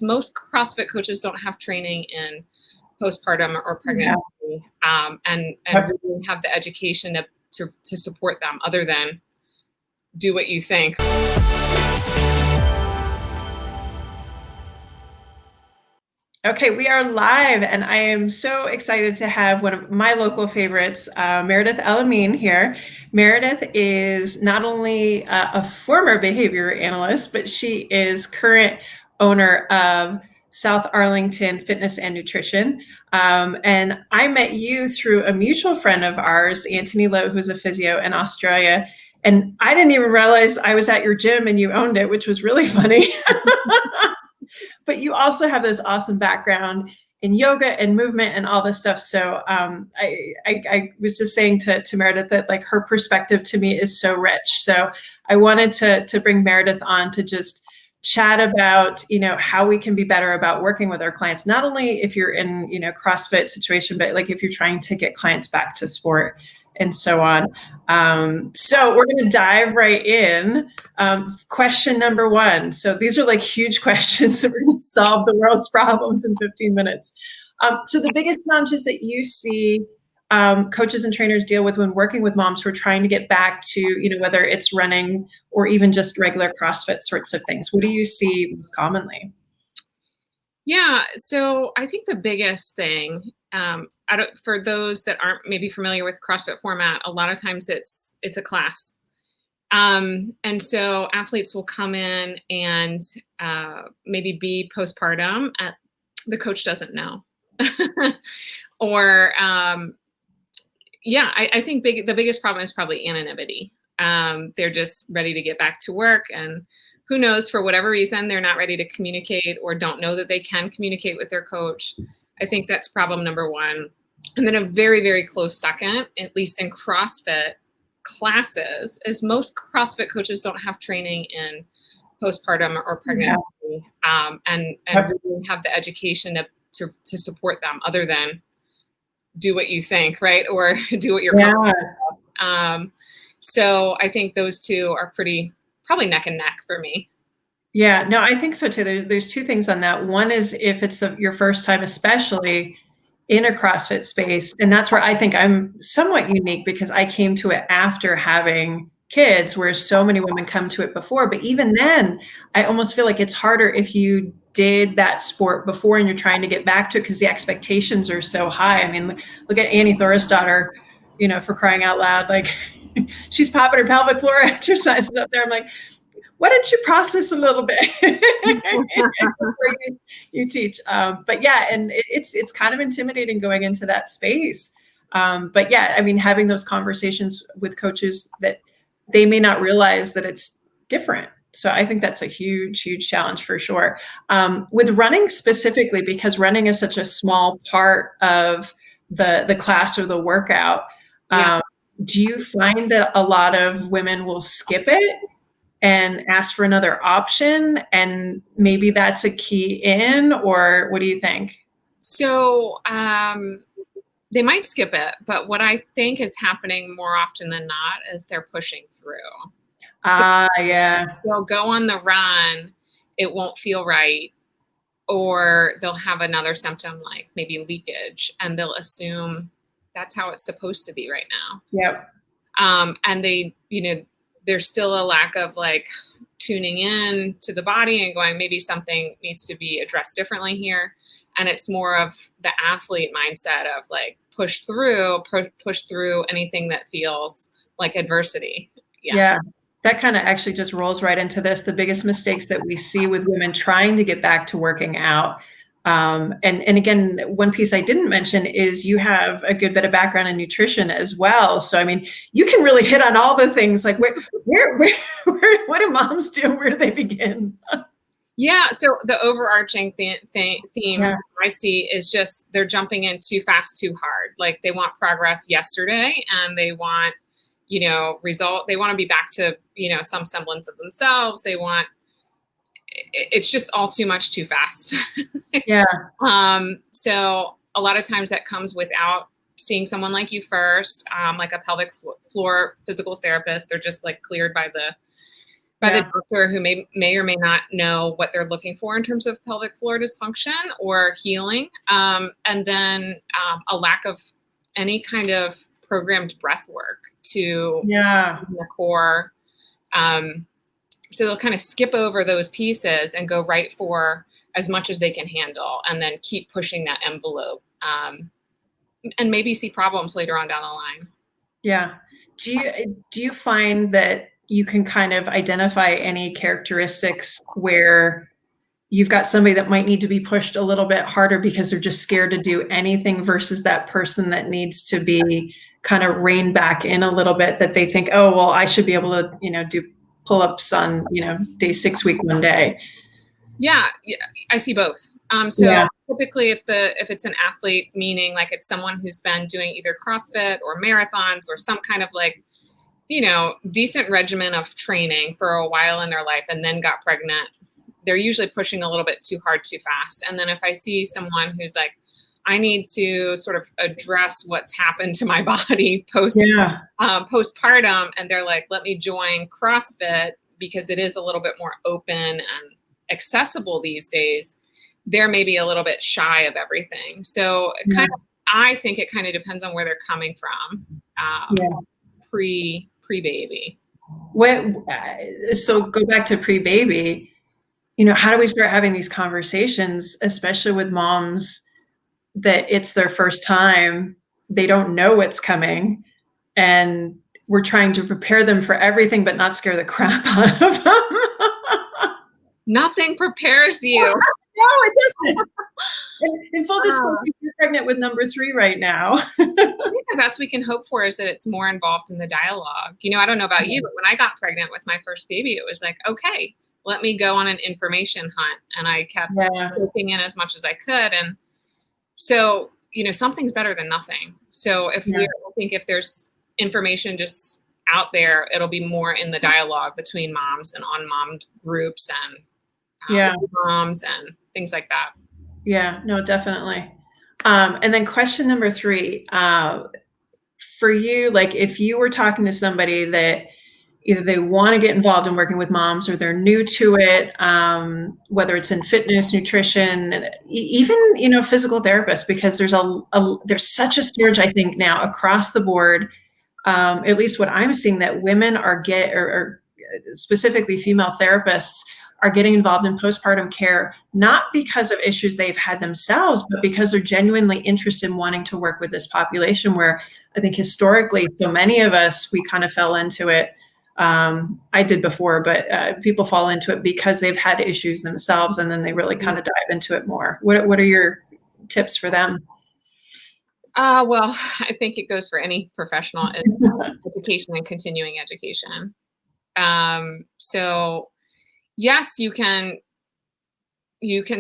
Most CrossFit coaches don't have training in postpartum or pregnancy, and really have the education to support them other than do what you think. Okay, we are live, and I am so excited to have one of my local favorites, Meredyth El-Amine here. Meredyth is not only a former behavior analyst, but she is current owner of South Arlington Fitness and Nutrition. And I met you through a mutual friend of ours, Anthony Lowe, who's a physio in Australia. And I didn't even realize I was at your gym and you owned it, which was really funny. But you also have this awesome background in yoga and movement and all this stuff. So I was just saying to Meredyth that like her perspective to me is so rich. So I wanted to bring Meredyth on to just chat about, how we can be better about working with our clients, not only if you're in, CrossFit situation, but like if you're trying to get clients back to sport and so on. So we're going to dive right in. Question number one. So these are like huge questions that we're going to solve the world's problems in 15 minutes. So the biggest challenges that you see coaches and trainers deal with when working with moms who are trying to get back to, whether it's running or even just regular CrossFit sorts of things. What do you see most commonly? Yeah, so I think the biggest thing, for those that aren't maybe familiar with CrossFit format, a lot of times it's a class. And so athletes will come in and maybe be postpartum. The coach doesn't know. Or, I think the biggest problem is probably anonymity. They're just ready to get back to work, and who knows, for whatever reason, they're not ready to communicate or don't know that they can communicate with their coach. I think that's problem number one. And then a very, very close second, at least in CrossFit classes, is most CrossFit coaches don't have training in postpartum or pregnancy, and really have the education to support them other than do what you think, right? Or do what you're comfortable with. So I think those two are probably neck and neck for me. Yeah, no, I think so too. There's two things on that. One is if it's your first time, especially in a CrossFit space, and that's where I think I'm somewhat unique because I came to it after having kids, where so many women come to it before. But even then, I almost feel like it's harder if you did that sport before and you're trying to get back to it because the expectations are so high. I mean, look at Annie Thorisdottir, for crying out loud, like she's popping her pelvic floor exercises up there. I'm like, why don't you process a little bit before you teach? But yeah, and it's kind of intimidating going into that space. But yeah, I mean, having those conversations with coaches that they may not realize that it's different. So I think that's a huge, huge challenge for sure. With running specifically, because running is such a small part of the class or the workout. Do you find that a lot of women will skip it and ask for another option, and maybe that's a key in, or what do you think? So they might skip it, but what I think is happening more often than not is they're pushing through. They'll go on the run, it won't feel right, or they'll have another symptom like maybe leakage, and they'll assume that's how it's supposed to be right now. Yep. And they, there's still a lack of like tuning in to the body and going, maybe something needs to be addressed differently here. And it's more of the athlete mindset of like push through anything that feels like adversity. Yeah. That kind of actually just rolls right into this. The biggest mistakes that we see with women trying to get back to working out. And again, one piece I didn't mention is you have a good bit of background in nutrition as well. So, I mean, you can really hit on all the things like where what do moms do? Where do they begin? Yeah. So the overarching theme I see is just they're jumping in too fast, too hard. Like they want progress yesterday and they want, result. They want to be back to, some semblance of themselves. It's just all too much, too fast. Yeah. So a lot of times that comes without seeing someone like you first, like a pelvic floor physical therapist. They're just like cleared by the by the doctor who may or may not know what they're looking for in terms of pelvic floor dysfunction or healing. And then a lack of any kind of programmed breath work to the core. So they'll kind of skip over those pieces and go right for as much as they can handle, and then keep pushing that envelope, and maybe see problems later on down the line. Yeah. Do you find that you can kind of identify any characteristics where you've got somebody that might need to be pushed a little bit harder because they're just scared to do anything, versus that person that needs to be kind of reined back in a little bit, that they think, oh, well, I should be able to, do pull-ups on, day 6 week one day? Yeah, I see both. Typically if it's an athlete, meaning like it's someone who's been doing either CrossFit or marathons or some kind of like, decent regimen of training for a while in their life and then got pregnant, they're usually pushing a little bit too hard, too fast. And then if I see someone who's like, I need to sort of address what's happened to my body postpartum, and they're like, let me join CrossFit because it is a little bit more open and accessible these days, they're maybe a little bit shy of everything. So I think it kind of depends on where they're coming from, pre-baby. So go back to pre-baby, how do we start having these conversations, especially with moms that it's their first time, they don't know what's coming, and we're trying to prepare them for everything but not scare the crap out of them? Nothing prepares you. No, it doesn't. In full disclosure, you're pregnant with number 3 right now. I think the best we can hope for is that it's more involved in the dialogue. I don't know about you, but when I got pregnant with my first baby, it was like, okay, let me go on an information hunt. And I kept looking in as much as I could. And so, something's better than nothing. So I think if there's information just out there, it'll be more in the dialogue between moms and on mom groups and moms and things like that. Yeah, no, definitely. And then question number 3, for you, like if you were talking to somebody that either they want to get involved in working with moms or they're new to it, whether it's in fitness, nutrition, even, physical therapists, because there's such a surge, I think, now across the board, at least what I'm seeing, that women are or specifically female therapists are getting involved in postpartum care, not because of issues they've had themselves, but because they're genuinely interested in wanting to work with this population, where I think historically, so many of us, we kind of fell into it. I did before, but people fall into it because they've had issues themselves, and then they really kind of dive into it more. What are your tips for them? Well, I think it goes for any professional, education and continuing education. So yes, you can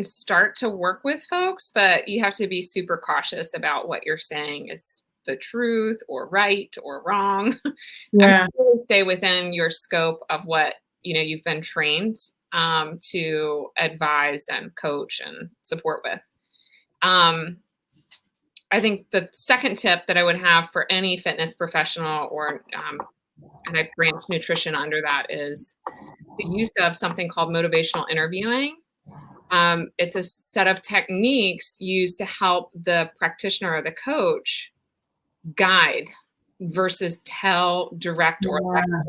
start to work with folks, but you have to be super cautious about what you're saying is the truth or right or wrong. And really stay within your scope of what, you've been trained to advise and coach and support with. I think the second tip that I would have for any fitness professional, or and I branch nutrition under that, is the use of something called motivational interviewing. It's a set of techniques used to help the practitioner or the coach guide versus tell, direct, or lecture.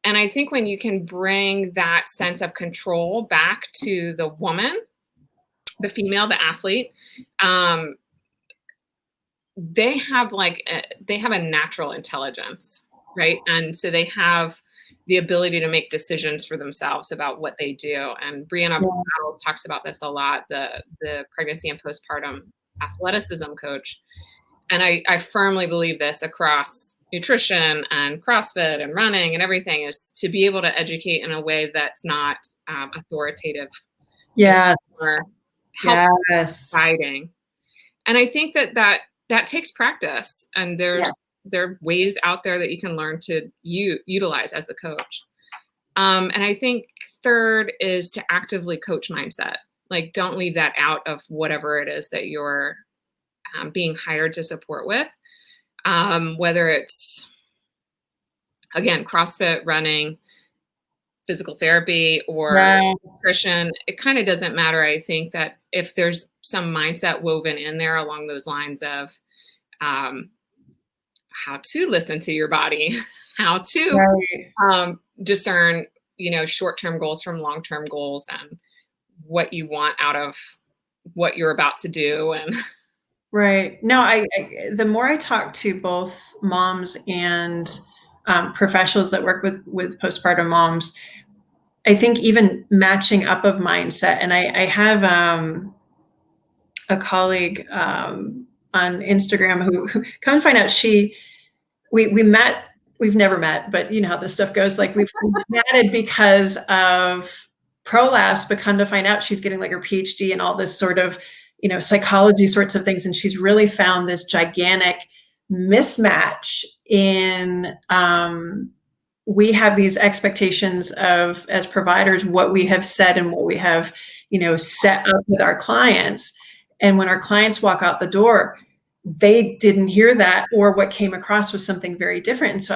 And I think when you can bring that sense of control back to the woman, the female, the athlete, they have a natural intelligence, right? And so they have the ability to make decisions for themselves about what they do. And Brianna Battles talks about this a lot, the pregnancy and postpartum athleticism coach. And I firmly believe this across nutrition and CrossFit and running and everything, is to be able to educate in a way that's not authoritative. Or guiding. And I think that takes practice, and there are ways out there that you can learn to utilize as a coach. And I think third is to actively coach mindset. Like, don't leave that out of whatever it is that you're being hired to support with, whether it's, again, CrossFit, running, physical therapy or Right. nutrition. It kind of doesn't matter. I think that if there's some mindset woven in there along those lines of how to listen to your body, how to Right. discern, short-term goals from long-term goals and what you want out of what you're about to do. And Right. No, the more I talk to both moms and professionals that work with postpartum moms, I think even matching up of mindset. And I have a colleague on Instagram who come to find out we met. We've never met, but you know how this stuff goes. Like we've matted because of prolapse, but come to find out she's getting like her PhD and all this sort of, psychology sorts of things. And she's really found this gigantic mismatch in, we have these expectations of, as providers, what we have said and what we have, set up with our clients. And when our clients walk out the door, they didn't hear that, or what came across was something very different. And so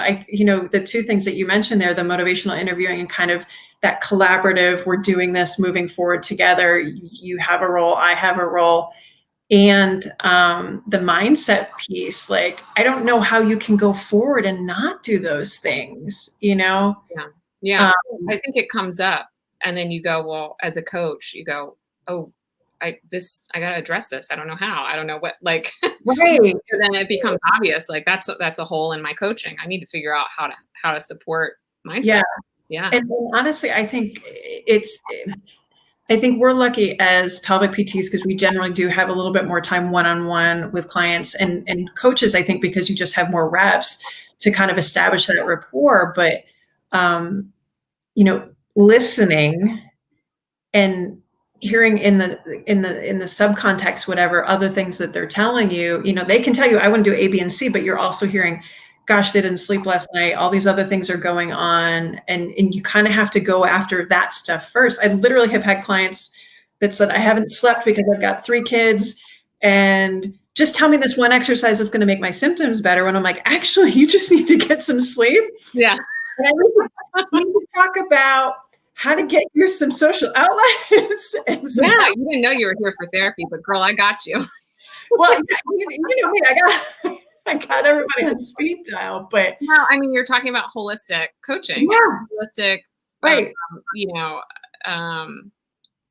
the two things that you mentioned there, the motivational interviewing and kind of that collaborative, we're doing this moving forward together. You have a role, I have a role. And the mindset piece, like, I don't know how you can go forward and not do those things, Yeah. I think it comes up and then you go, well, as a coach, you go, oh, I got to address this. I don't know how. I don't know what, like, right. Then it becomes obvious. Like that's a hole in my coaching. I need to figure out how to support mindset. Yeah. And honestly, I think we're lucky as pelvic PTs because we generally do have a little bit more time one-on-one with clients and coaches, I think, because you just have more reps to kind of establish that rapport. But, listening and hearing in the subcontext, whatever other things that they're telling you, they can tell you, I want to do A, B, and C, but you're also hearing, gosh, they didn't sleep last night. All these other things are going on. And you kind of have to go after that stuff first. I literally have had clients that said, I haven't slept because I've got 3 kids and just tell me this one exercise that's going to make my symptoms better. When I'm like, actually, you just need to get some sleep. Yeah. And I need to talk about how to get you some social outlets. And you didn't know you were here for therapy, but girl, I got you. Well, you know me, I got everybody on speed dial, but no, I mean, you're talking about holistic coaching, holistic, right?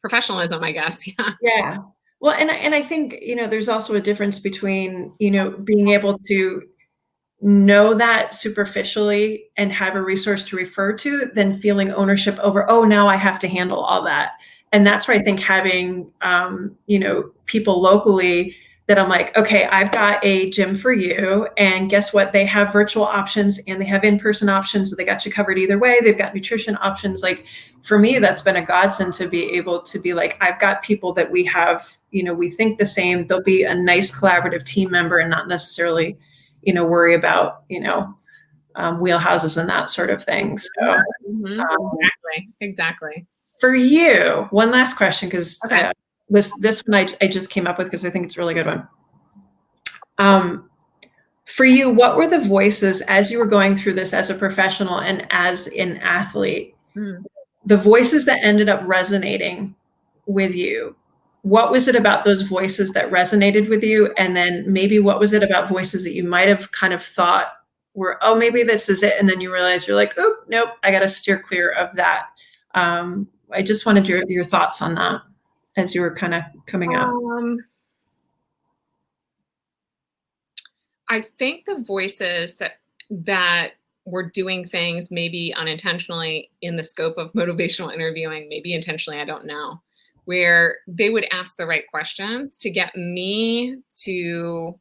Professionalism, I guess. Yeah. Well, and I think there's also a difference between being able to know that superficially and have a resource to refer to than feeling ownership over, oh, now I have to handle all that. And that's where I think having, people locally that I'm like, okay, I've got a gym for you. And guess what? They have virtual options and they have in-person options. So they got you covered either way. They've got nutrition options. Like for me, that's been a godsend to be able to be like, I've got people that we have, we think the same. They'll be a nice collaborative team member and not necessarily worry about, wheelhouses and that sort of thing. So Exactly. For you, one last question, because this one I just came up with because I think it's a really good one. For you, what were the voices as you were going through this as a professional and as an athlete, the voices that ended up resonating with you? What was it about those voices that resonated with you? And then maybe what was it about voices that you might have kind of thought were, oh, maybe this is it. And then you realize you're like, oh, nope, I got to steer clear of that. I just wanted your thoughts on that as you were kind of coming up. I think the voices that were doing things maybe unintentionally in the scope of motivational interviewing, maybe intentionally, I don't know, where they would ask the right questions to get me to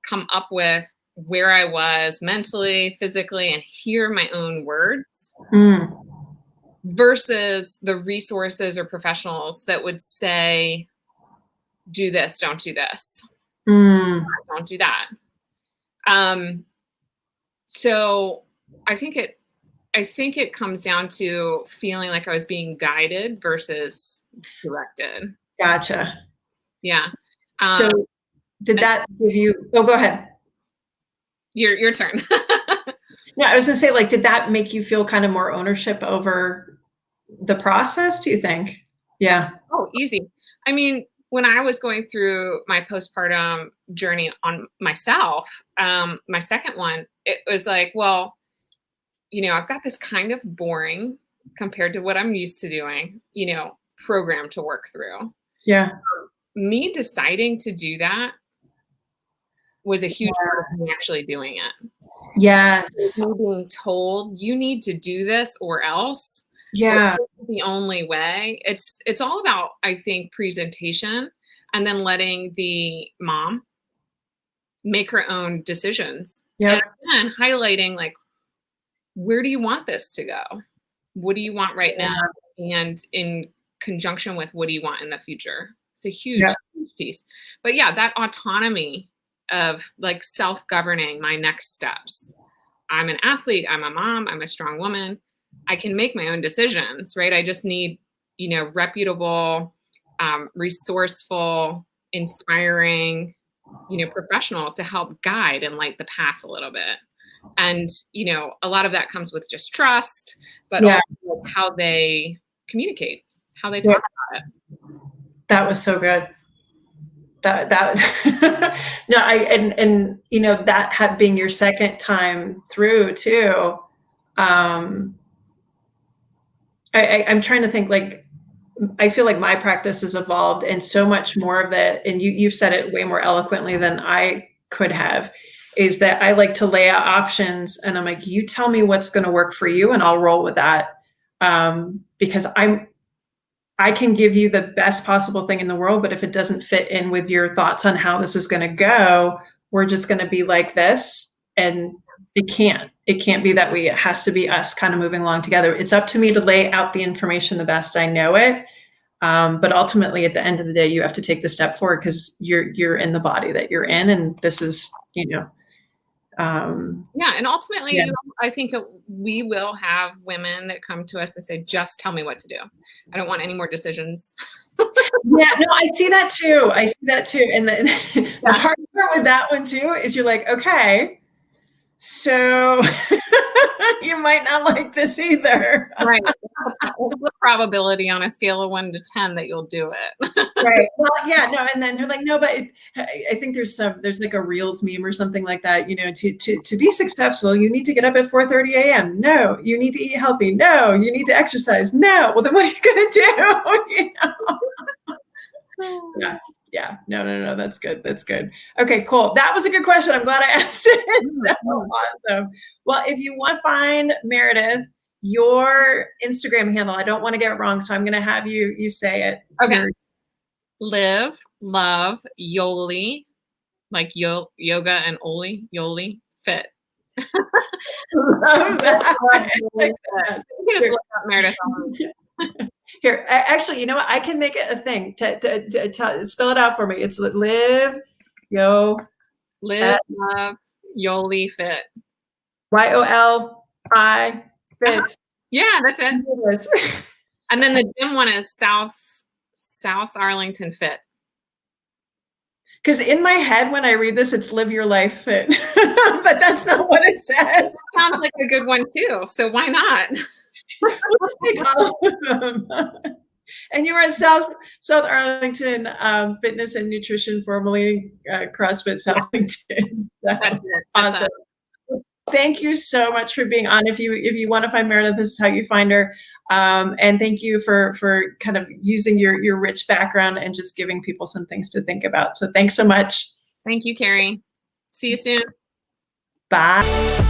come up with where I was mentally, physically, and hear my own words versus the resources or professionals that would say, do this, don't do this, don't do that. So I think it comes down to feeling like I was being guided versus directed. Gotcha. Yeah. So did that give you, oh, go ahead. Your turn. Yeah, I was gonna say, like, did that make you feel kind of more ownership over the process, do you think? Yeah. Oh, easy. I mean, when I was going through my postpartum journey on myself, my second one, it was like, well, I've got this kind of boring compared to what I'm used to doing, program to work through. Yeah. Me deciding to do that was a huge part of me actually doing it. Yes. Me being told you need to do this or else. Yeah. The only way. It's all about, I think, presentation and then letting the mom make her own decisions. Yeah. And highlighting, like, where do you want this to go? What do you want right now? And in conjunction with what do you want in the future? It's a huge piece. But yeah, that autonomy of like self-governing my next steps. I'm an athlete, I'm a mom, I'm a strong woman. I can make my own decisions, right? I just need, reputable, resourceful, inspiring, professionals to help guide and light the path a little bit. And, a lot of that comes with just trust, but also how they communicate, how they talk about it. That was so good. That no, that being your second time through too. I'm trying to think, like, I feel like my practice has evolved, and so much more of it, and you've said it way more eloquently than I could have, is that I like to lay out options, and I'm like, you tell me what's going to work for you and I'll roll with that. Because I can give you the best possible thing in the world, but if it doesn't fit in with your thoughts on how this is going to go, we're just going to be like this. And it can't be that way. It has to be us kind of moving along together. It's up to me to lay out the information the best I know it. But ultimately, at the end of the day, you have to take the step forward because you're in the body that you're in. And this is, and ultimately, I think we will have women that come to us and say, just tell me what to do. I don't want any more decisions. Yeah, no, I see that too. And the hard part with that one too is you're like, okay, so you might not like this either. Right. What's the probability on a scale of 1 to 10 that you'll do it? Right. Well, yeah, no. And then they're like, no, but I think there's like a Reels meme or something like that. To be successful, you need to get up at 4:30 a.m. No, you need to eat healthy. No, you need to exercise. No. Well, then what are you going to do? Yeah. No. That's good. Okay, cool. That was a good question. I'm glad I asked it. So awesome. Well, if you want to find Meredyth, your Instagram handle, I don't want to get it wrong, so I'm going to have you say it. Okay. Live, love, Yoli, like yoga and Oli, Yoli, fit. Love that. You can just look up Meredyth El-Amine. Here, actually, you know what? I can make it a thing. Spell it out for me. It's live, love, Yoli, fit. YOLI, fit. Yeah, that's it. And then the gym one is South Arlington Fit. Because in my head, when I read this, it's live your life fit, but that's not what it says. Sounds like a good one too. So why not? Let's take all of them. And you were at South Arlington Fitness and Nutrition, formerly CrossFit Arlington. That's it. Awesome. Thank you so much for being on. If you want to find Meredyth, this is how you find her. And thank you for kind of using your rich background and just giving people some things to think about. So thanks so much. Thank you, Carrie. See you soon. Bye.